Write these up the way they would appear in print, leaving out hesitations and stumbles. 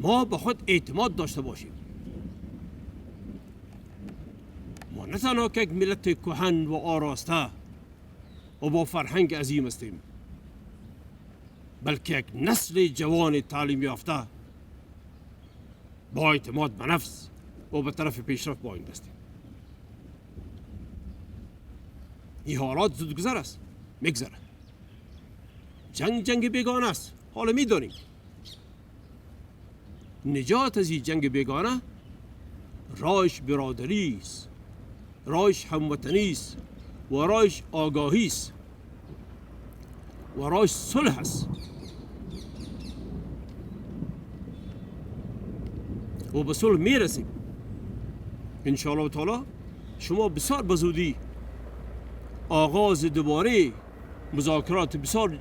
ما به خود اعتماد داشته باشیم. ما نه تنها که یک ملت کهن و آراسته و با فرهنگ عظیم هستیم، بلکه یک نسل جوان تعلیم یافته با اعتماد به نفس و به طرف پیشرفت باید هستیم. این حالات زودگذر است، میگذره. جنگ بیگانه است، حالا میدانیم. نجات از این جنگ بیگانه راهش برادری است، راهش هموطنی است و راهش آگاهی است و راهش صلح است و به صلح میرسیم ان شاء الله تعالی. شما بسیار بزودی آغاز دوباره مذاکرات بسیار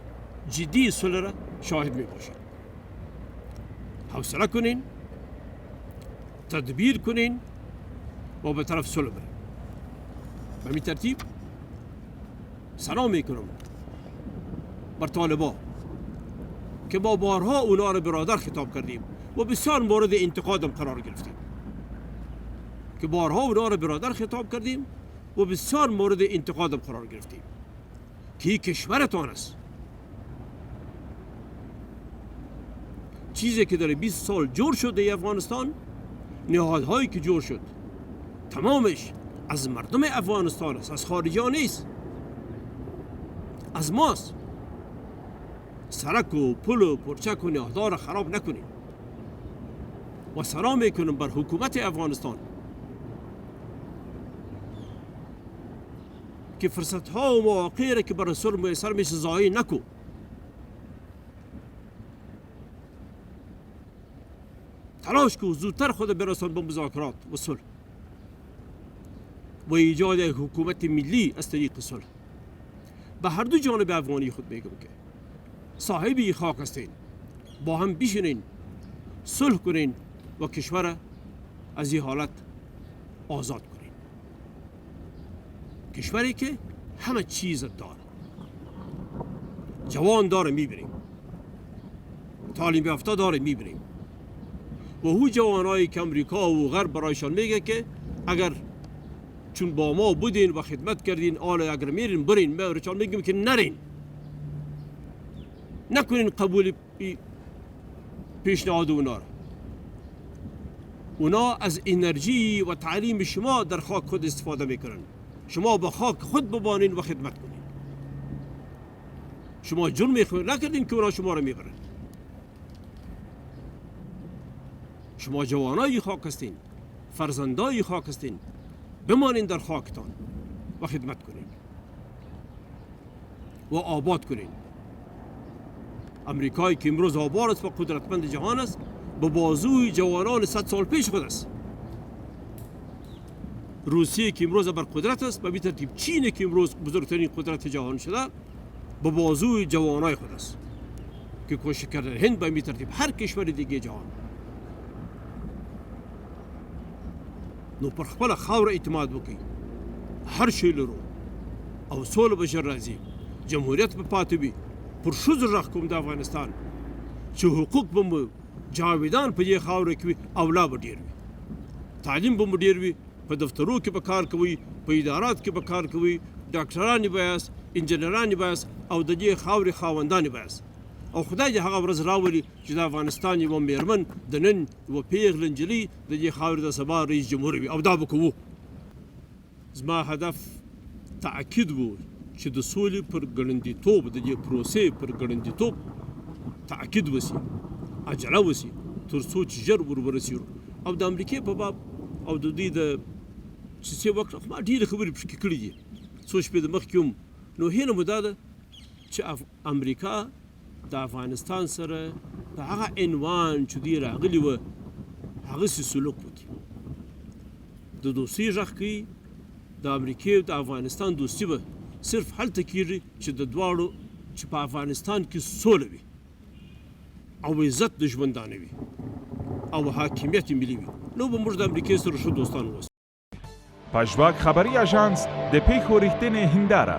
جدی صلح را شاهد می باشید. حوصله کنین، تدبیر کنین و به طرف صلح برین. به این ترتیب سلام میکنم بر طالبا که ما بارها اونا را برادر خطاب کردیم و بسیار مورد انتقادم قرار گرفتیم. که این کشورتان است. چیزی که در 20 سال جور شد در افغانستان، نهادهایی که جور شد تمامش از مردم افغانستان است، از خارجی ها نیست، از ماست. سرک و پل و پرچک و نهادها را خراب نکنید. و سلام میکنم بر حکومت افغانستان که فرصت ها و مواقعی را که بر صلح میسر میشه ضایع نکو. تلاش کو زودتر خود برسان به مذاکرات و صلح و ایجاد یک حکومت ملی از طریق صلح. به هر دو جانب افغانی خود میگم که صاحب این خاک هستین، با هم بشینین، صلح کنین و کشور از این حالت آزاد کنین. کشوری که همه چیز داره، جوان داره میبریم، تعلیم یافته داره میبریم و او جوانایی که امریکا و غرب برایشان میگه که اگر چون با ما بودین و خدمت کردین آل اگر میرین برین، ما برایشان میگیم که نرین، نکنین قبول پیشنهاد اونا را. اونا از انرژی و تعلیم شما در خاک خود استفاده میکنن. شما با خاک خود ببانین و خدمت کنین. شما جرم نکردین که اونا شما را میبرن. شما جوانای خاک هستین، فرزندای خاک هستین، بمانین در خاکتان و خدمت کنین و آباد کنین. امریکایی که امروز آباد است و قدرتمند جهان است، به بازوی جوانان 100 سال پیش خود است. روسیه که امروز بر قدرت است، به ترتیب چین که امروز بزرگترین قدرت جهان شده، به بازوی جوانای خود است که کوشش کردن. هند به ترتیب هر کشور دیگه جهان. نو پر خپل خاور اعتماد وکړي، هر شی لرو او سوله به ژر راځي، جمهوریت به پاتې وي. پر ښځو غږ کوم د افغانستان چې حقوق به مو جاویدان په دې خاوره کې وي او لا به ډېر وي، تعلیم به مو ډېر وي، په دفترو کې به کار کوئ، په ادارات کې به کار کوئ، ډاکټران به یاست، انجینران به یاست او د دې خاورې خاوندان به یاست. او خدای دې هغه ورځ راولي چې د افغانستان یوه میرمن د نن یوه پیغله نجلۍ د دې خاورې د سبا رئیس جمهور وي، او دا به کوو. زما هدف تاکید و چې د سولې پر ګړندیتوب، د دې پروسې پر ګړندیتوب تاکید وسي، عجله وسي، تر څو چې ژر ورسېږو. او د امریکې په باب او د دوی د کیسې وکړه، ما ډېرې خبرې پکې کړي دي، څو شپې د مخکې هم. نو هیله مو دا ده چې امریکا د افغانستان سره په هغه عنوان چې دوی راغلي وه هغسې سلوک وکړي، د دوستۍ غږ کوي. د امریکې او د افغانستان دوستي به صرف هلته کېږي چې د دواړو چې په افغانستان کې سوله وي او عزت د ژوندانه وي او حاکمیت ملي وي. نو به موږ د امریکې سره ښه دوستان اوسو. پژواک خبري اژانس د پیښو رښتینې هنداره